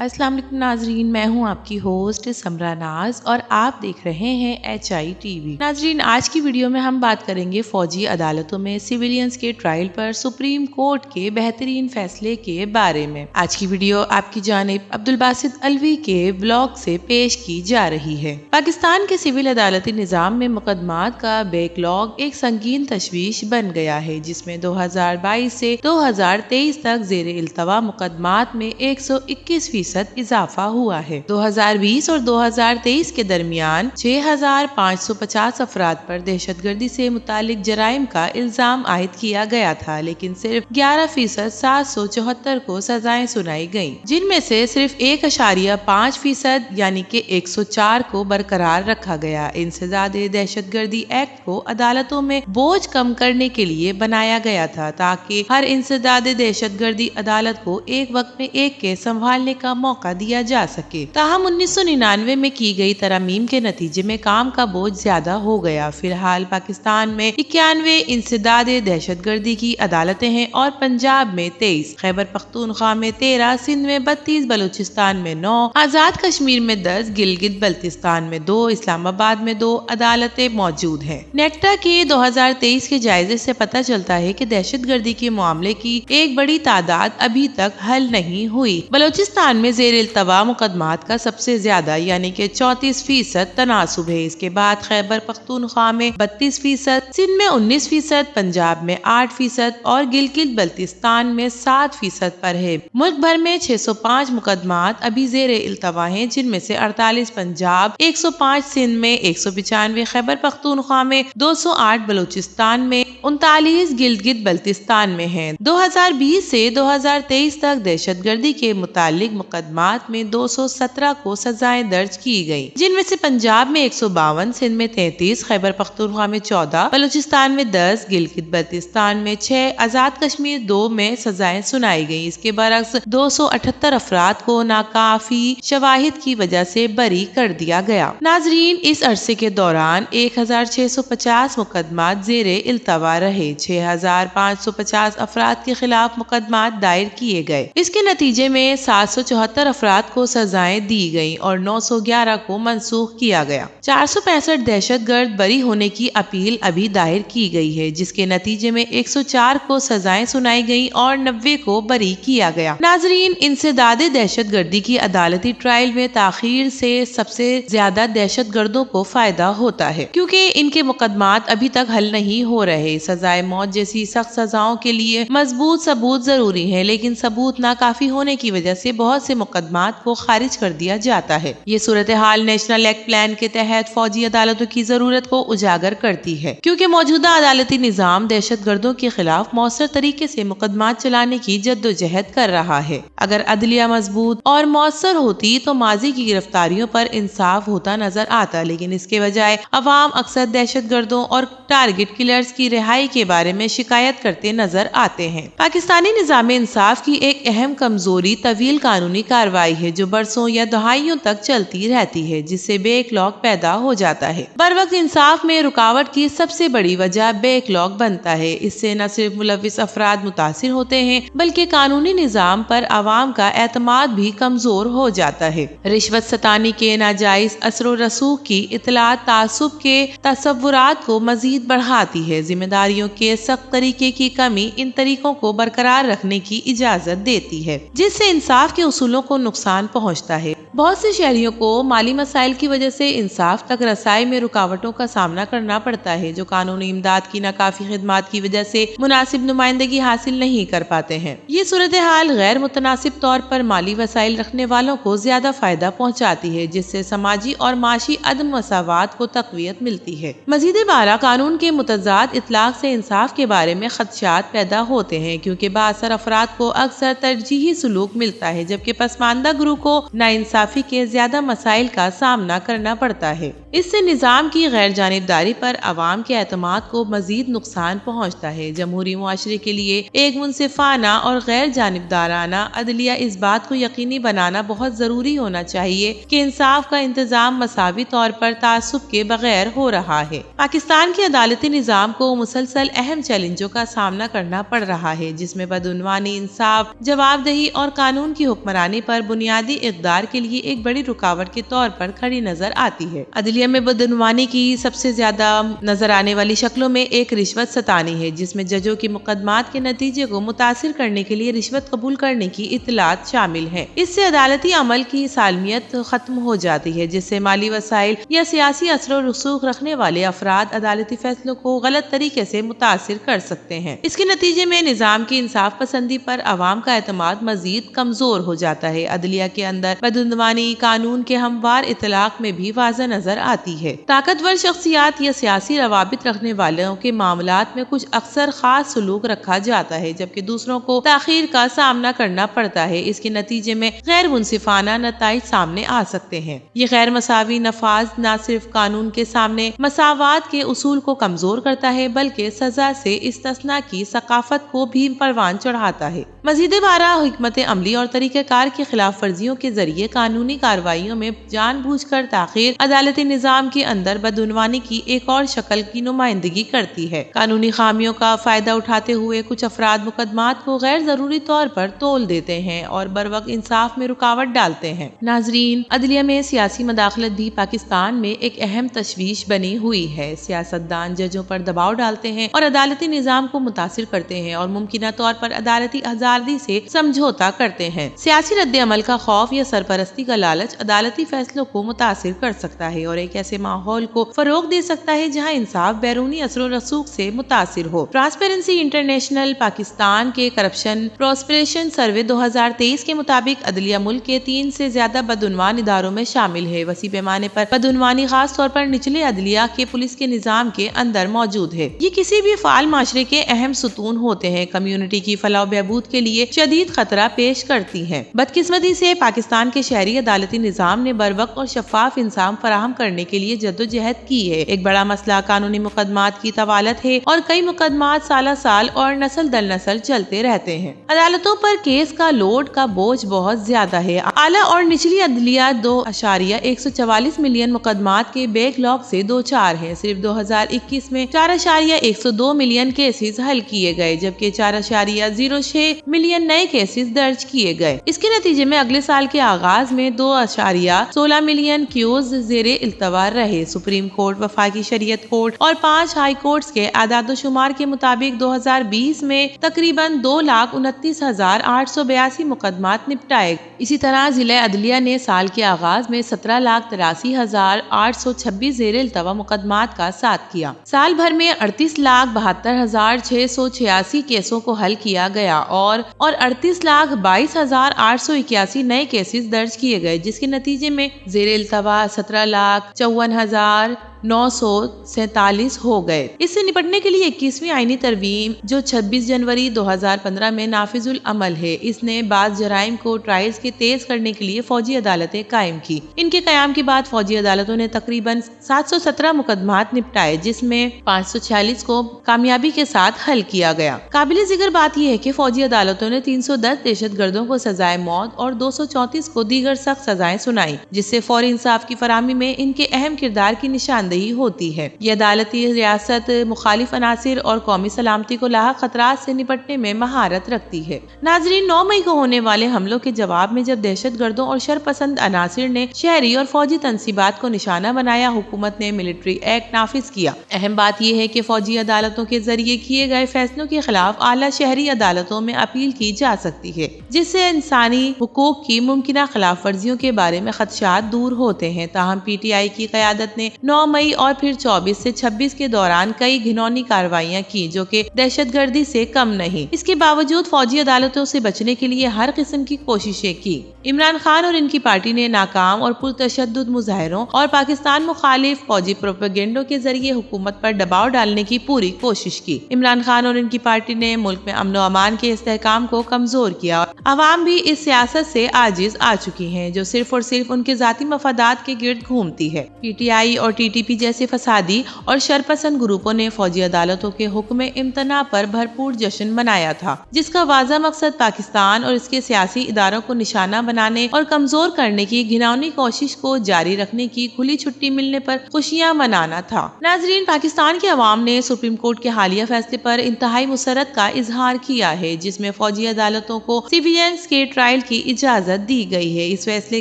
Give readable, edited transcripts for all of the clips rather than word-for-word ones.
अस्सलाम वालेकुम नाजरीन, मैं हूं आपकी होस्ट समरा नाज और आप देख रहे हैं HI TV। नाजरीन, आज की वीडियो में हम बात करेंगे फौजी अदालतों में सिविलियंस के ट्रायल पर सुप्रीम कोर्ट के बेहतरीन फैसले के बारे में। आज की वीडियो आपकी जानिब अब्दुल बासित अलवी के ब्लॉग से पेश की जा रही है। पाकिस्तान के सिविल अदालती निज़ाम में मुकदमात का बैकलॉग एक संगीन तशवीश बन गया है, जिसमें 2022 से 2023 तक ज़ेर इल्तवा मुकदमात में 121% इजाफा हुआ है। 2020 और 2023 के दरमियान 6,550 अफराद पर दहशतगर्दी से मुतालिक जराइम का इल्जाम आयद किया गया था, लेकिन सिर्फ 11% 774 को सजाएं सुनाई गयी, जिनमें से सिर्फ 1.5% यानी कि 104 को बरकरार रखा गया। इंसदादे दहशतगर्दी एक्ट को अदालतों में बोझ कम करने के लिए बनाया गया था, ताकि हर इंसदादे दहशतगर्दी अदालत को एक वक्त में एक केस संभालने का मौका दिया जा सके। ताहम 1999 में की गई तरमीम के नतीजे में काम का बोझ ज्यादा हो गया। फिलहाल पाकिस्तान में 91 इंसदादे दहशतगर्दी की अदालतें हैं और पंजाब में 23, खैबर पख्तूनख्वा में 13, सिंध में 32, बलूचिस्तान में 9, आजाद कश्मीर में 10, गिलगित बल्तिस्तान में 2, इस्लामाबाद में 2 अदालतें मौजूद हैं। नेक्टा के 2023 के जायजे से पता चलता है कि दहशतगर्दी के मामले की एक बड़ी तादाद अभी तक हल नहीं हुई। बलूचिस्तान में ज़ेर इल्तवा मुकदमात का सबसे ज्यादा यानी कि 34% तनासुब है। इसके बाद खैबर पख्तूनख्वा में 32%, सिंध में 19%, पंजाब में 8% और गिलगित बल्तिस्तान में 7% पर है। मुल्क भर में 605 मुकदमात अभी ज़ेर इल्तवा हैं, जिनमें से 48 पंजाब, 105 सिंध में, 195 खैबर पख्तूनख्वा में, 208 बलूचिस्तान में, 39 गिलगित बल्तिस्तान में है। 2020 से 2023 तक दहशतगर्दी के मुतालिक मुकदमात में 217 को सजाएं दर्ज की गयी, जिनमें से पंजाब में 152, सिंध में 33, खैबर पख्तूनख्वा में 14, बलूचिस्तान में 10, गिलगित बल्तिस्तान में 6, आजाद कश्मीर 2 में सजाएं सुनाई गयी। इसके बरक्स 278 अफराद को नाकाफी शवाहिद की वजह से बरी कर दिया गया। नाजरीन, इस अरसे के दौरान 1650 मुकदमात ज़ेरे इल्तवा रहे। 6550 अफराद के खिलाफ मुकदमात दायर किए गए। इसके नतीजे में 774 अफराद को सजाएं दी गयी और 911 को मनसूख किया गया। 465 दहशतगर्द बरी होने की अपील अभी दायर की गई है, जिसके नतीजे में 104 को सजाएं सुनाई गयी और 90 को बरी किया गया। नाजरीन, इंसदादे दहशतगर्दी की अदालती ट्रायल में ताखीर से सबसे ज्यादा दहशतगर्दों को फायदा होता है, क्योंकि इनके मुकदमात अभी तक हल नहीं हो रहे। सजाए मौत जैसी सख्त सजाओं के लिए मजबूत सबूत जरूरी है, लेकिन सबूत नाकाफी होने की वजह से बहुत से मुकदमात को खारिज कर दिया जाता है। ये सूरत हाल नेशनल एक्ट प्लान के तहत फौजी अदालतों की जरूरत को उजागर करती है, क्योंकि मौजूदा अदालती निजाम दहशतगर्दों के खिलाफ मौसर तरीके से मुकदमात चलाने की जद्दोजहद कर रहा है। अगर अदलिया मजबूत और मौसर होती तो माजी की गिरफ्तारियों पर इंसाफ होता नजर आता, लेकिन इसके बजाय अवाम अक्सर दहशतगर्दों और टारगेट किलर्स की रिहाई के बारे में शिकायत करते नजर आते हैं। पाकिस्तानी निजाम इंसाफ की एक अहम कमजोरी तवील कानूनी कार्रवाई है, जो बरसों या दहाइयों तक चलती रहती है, जिससे बैकलॉग पैदा हो जाता है। बर वक्त इंसाफ में रुकावट की सबसे बड़ी वजह बैकलॉग बनता है। इससे न सिर्फ मुलविस अफराद मुतासिर होते हैं, बल्कि कानूनी निजाम पर आवाम का एतमाद भी कमजोर हो जाता है। रिश्वत सतानी के नाजायज असर रसूख की इतलात तासुब के तसव्वुरात को मजीद बढ़ाती है। जिम्मेदारियों के सख्त तरीके की कमी इन तरीकों को बरकरार रखने की इजाजत देती है, जिससे इंसाफ के उसूलों को नुकसान पहुंचता है। बहुत से शहरियों को माली मसाइल की वजह से इंसाफ तक रसाई में रुकावटों का सामना करना पड़ता है, जो कानूनी इमदाद की नाकाफी खिदमात की वजह से मुनासिब नुमाइंदगी हासिल नहीं कर पाते हैं। ये सूरत हाल गैर मुतनासिब तौर पर माली वसाइल रखने वालों को ज्यादा फायदा पहुँचाती है, जिससे समाजी और माशी अदम मसावात को तकवीयत मिलती है। मजीद बारा कानून के मुतजाद इतलाक से इंसाफ के बारे में खदशात पैदा होते हैं, क्योंकि बाअसर अफराद को अक्सर तरजीही सुलूक मिलता है, जबकि पसमानदा ग्रुप को नाइंसाफी के ज्यादा मसाइल का सामना करना पड़ता है। इससे निजाम की गैर जानिबदारी पर अवाम के एतमाद को मजीद नुकसान पहुँचता है। जमहूरी मुआशरे के लिए एक मुनसिफाना और गैर जानिबदाराना अदलिया इस बात को यकीनी बनाना बहुत जरूरी होना चाहिए कि इंसाफ का इंतजाम मसावी तौर पर तासुब के बगैर हो रहा है। पाकिस्तान के अदालती निजाम को मुसलसल अहम चैलेंजों का सामना करना पड़ रहा है, जिसमें बदउनवानी, इंसाफ, जवाबदेही और कानून की हुक्मरानी بنانے پر بنیادی اقدار کے لیے ایک بڑی رکاوٹ کے طور پر کھڑی نظر آتی ہے۔ عدلیہ میں بدعنوانی کی سب سے زیادہ نظر آنے والی شکلوں میں ایک رشوت ستانی ہے، جس میں ججوں کے مقدمات کے نتیجے کو متاثر کرنے کے لیے رشوت قبول کرنے کی اطلاعات شامل ہیں۔ اس سے عدالتی عمل کی سالمیت ختم ہو جاتی ہے، جس سے مالی وسائل یا سیاسی اثر و رسوخ رکھنے والے افراد عدالتی فیصلوں کو غلط طریقے سے متاثر کر سکتے ہیں۔ اس کے نتیجے میں نظام کی انصاف پسندی پر عوام کا اعتماد مزید کمزور ہو جاتا ہے۔ عدلیہ کے اندر بدعنوانی قانون کے ہموار اطلاق میں بھی واضح نظر آتی ہے۔ طاقتور شخصیات یا سیاسی روابط رکھنے والوں کے معاملات میں کچھ اکثر خاص سلوک رکھا جاتا ہے، جبکہ دوسروں کو تاخیر کا سامنا کرنا پڑتا ہے۔ اس کے نتیجے میں غیر منصفانہ نتائج سامنے آ سکتے ہیں۔ یہ غیر مساوی نفاذ نہ صرف قانون کے سامنے مساوات کے اصول کو کمزور کرتا ہے، بلکہ سزا سے استثناء کی ثقافت کو بھی پروان چڑھاتا ہے۔ مزید برآں حکمت عملی اور طریقہ کار کی خلاف ورزیوں کے ذریعے قانونی کارروائیوں میں جان بوجھ کر تاخیر عدالتی نظام کے اندر بدعنوانی کی ایک اور شکل کی نمائندگی کرتی ہے۔ قانونی خامیوں کا فائدہ اٹھاتے ہوئے کچھ افراد مقدمات کو غیر ضروری طور پر تول دیتے ہیں اور بروقت انصاف میں رکاوٹ ڈالتے ہیں۔ ناظرین، عدلیہ میں سیاسی مداخلت بھی پاکستان میں ایک اہم تشویش بنی ہوئی ہے۔ سیاستدان ججوں پر دباؤ ڈالتے ہیں اور عدالتی نظام کو متاثر کرتے ہیں اور ممکنہ طور پر عدالتی آزادی سے سمجھوتا کرتے ہیں۔ سیاسی رد عمل کا خوف یا سرپرستی کا لالچ عدالتی فیصلوں کو متاثر کر سکتا ہے اور ایک ایسے ماحول کو فروغ دے سکتا ہے جہاں انصاف بیرونی اثر و رسوخ سے متاثر ہو۔ ٹرانسپیرنسی انٹرنیشنل پاکستان کے کرپشن پروسپریشن سروے 2023 کے مطابق عدلیہ ملک کے 3 سے زیادہ بدعنوان اداروں میں شامل ہے۔ وسیع پیمانے پر بدعنوانی خاص طور پر نچلے عدلیہ کے پولیس کے نظام کے اندر موجود ہے۔ یہ کسی بھی فعال معاشرے کے اہم ستون ہوتے ہیں، کمیونٹی کی فلاح و بہبود کے لیے شدید خطرہ پیش کرتی ہیں۔ بدقسمتی سے پاکستان کے شہری عدالتی نظام نے بروقت اور شفاف انصاف فراہم کرنے کے لیے جدوجہد کی ہے۔ ایک بڑا مسئلہ قانونی مقدمات کی طوالت ہے اور کئی مقدمات سالہ سال اور نسل در نسل چلتے رہتے ہیں۔ عدالتوں پر کیس کا لوڈ کا بوجھ بہت زیادہ ہے۔ اعلیٰ اور نچلی عدلیہ 2.144 ملین مقدمات کے بیک لاگ سے دوچار ہیں۔ صرف 2021 میں 4.102 ملین کیسز حل کیے گئے، جبکہ 4.06 ملین نئے کیسز درج کیے گئے۔ اس کے نتیجے میں اگلے سال کے آغاز میں 2.16 ملین کیوز زیر التوا رہے۔ سپریم کورٹ، وفاقی شریعت کورٹ اور 5 ہائی کورٹس کے اعداد و شمار کے مطابق 2020 میں تقریباً 2,29,882 مقدمات نپٹائے۔ اسی طرح ضلع عدلیہ نے سال کے آغاز میں 17,83,826 زیر التوا مقدمات کا ساتھ کیا۔ سال بھر میں 38,72,686 کیسوں کو حل کیا گیا اور 38,22,881 نئے کیسز درج کیے گئے، جس کے نتیجے میں زیر التوا 17,54,947 ہو گئے۔ اس سے نپٹنے کے لیے 21ویں آئینی ترمیم جو 26 جنوری 2015 میں نافذ العمل ہے، اس نے بعض جرائم کو ٹرائلز کے تیز کرنے کے لیے فوجی عدالتیں قائم کی۔ ان کے قیام کے بعد فوجی عدالتوں نے تقریباً 717 مقدمات نپٹائے، جس میں 546 کو کامیابی کے ساتھ حل کیا گیا۔ قابل ذکر بات یہ ہے کہ فوجی عدالتوں نے 310 دہشت گردوں کو سزائے موت اور 234 کو دیگر سخت سزائیں سنائی، جس سے فوری انصاف کی فراہمی میں ان کے اہم کردار کی نشاندہی ہوتی ہے۔ یہ عدالتی ریاست مخالف عناصر اور قومی سلامتی کو لاحق خطرات سے نپٹنے میں مہارت رکھتی ہے۔ ناظرین، 9 مئی کو ہونے والے حملوں کے جواب میں جب دہشت گردوں اور شرپسند عناصر نے شہری اور فوجی تنصیبات کو نشانہ بنایا، حکومت نے ملٹری ایکٹ نافذ کیا۔ اہم بات یہ ہے کہ فوجی عدالتوں کے ذریعے کیے گئے فیصلوں کے خلاف اعلیٰ شہری عدالتوں میں اپیل کی جا سکتی ہے، جس سے انسانی حقوق کی ممکنہ خلاف ورزیوں کے بارے میں خدشات دور ہوتے ہیں۔ تاہم پی ٹی آئی کی قیادت نے 9 مئی اور پھر 24 سے 26 کے دوران کئی گھناؤنی کارروائیاں کی جو کہ دہشت گردی سے کم نہیں۔ اس کے باوجود فوجی عدالتوں سے بچنے کے لیے ہر قسم کی کوششیں کی۔ عمران خان اور ان کی پارٹی نے ناکام اور پرتشدد مظاہروں اور پاکستان مخالف فوجی پروپیگنڈوں کے ذریعے حکومت پر دباؤ ڈالنے کی پوری کوشش کی۔ عمران خان اور ان کی پارٹی نے ملک میں امن و امان کے استحکام کو کمزور کیا۔ عوام بھی اس سیاست سے عاجز آ چکی ہیں جو صرف اور صرف ان کے ذاتی مفادات کے گرد گھومتی ہے۔ پی ٹی آئی اور ٹی ٹی پی جیسے فسادی اور شرپسند گروپوں نے فوجی عدالتوں کے حکم امتناع پر بھرپور جشن منایا تھا، جس کا واضح مقصد پاکستان اور اس کے سیاسی اداروں کو نشانہ بنانے اور کمزور کرنے کی گھناؤنی کوشش کو جاری رکھنے کی کھلی چھٹی ملنے پر خوشیاں منانا تھا۔ ناظرین، پاکستان کے عوام نے سپریم کورٹ کے حالیہ فیصلے پر انتہائی مسرت کا اظہار کیا ہے، جس میں فوجی عدالتوں کو سی وی सिविलियंस के ट्रायल की इजाजत दी गई है। इस फैसले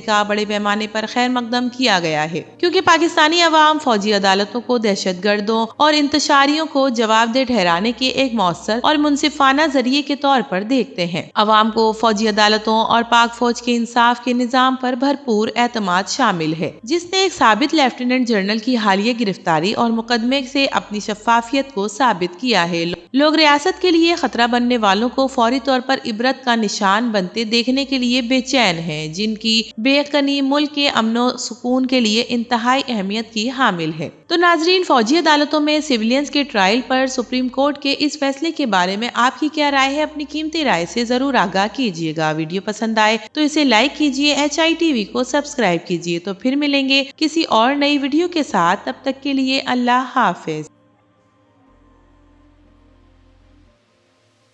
का बड़े पैमाने पर खैर मकदम किया गया है, क्योंकि पाकिस्तानी अवाम फौजी अदालतों को दहशतगर्दों और इंतशारियों को जवाबदेह ठहराने के एक मौसर और मुनसिफाना जरिए के तौर पर देखते हैं। अवाम को फौजी अदालतों और पाक फौज के इंसाफ के निजाम पर भरपूर एतमाद शामिल है, जिसने एक साबित लेफ्टिनेंट जनरल की हालिया गिरफ्तारी और मुकदमे से अपनी शफाफियत को साबित किया है। लोग रियासत के लिए खतरा बनने वालों को फौरी तौर पर इबरत का निशान बनते देखने के लिए बेचैन हैं, जिनकी बेयकनी मुल्क के अमनो सुकून के लिए इंतहाई अहमियत की हामिल है। तो नाजरीन, फौजी अदालतों में सिविलियंस के ट्रायल पर सुप्रीम कोर्ट के इस फैसले के बारे में आपकी क्या राय है? अपनी कीमती राय से जरूर आगाह कीजिएगा। वीडियो पसंद आए तो इसे लाइक कीजिए, HI TV को सब्सक्राइब कीजिए। तो फिर मिलेंगे किसी और नई वीडियो के साथ, तब तक के लिए अल्लाह हाफिज।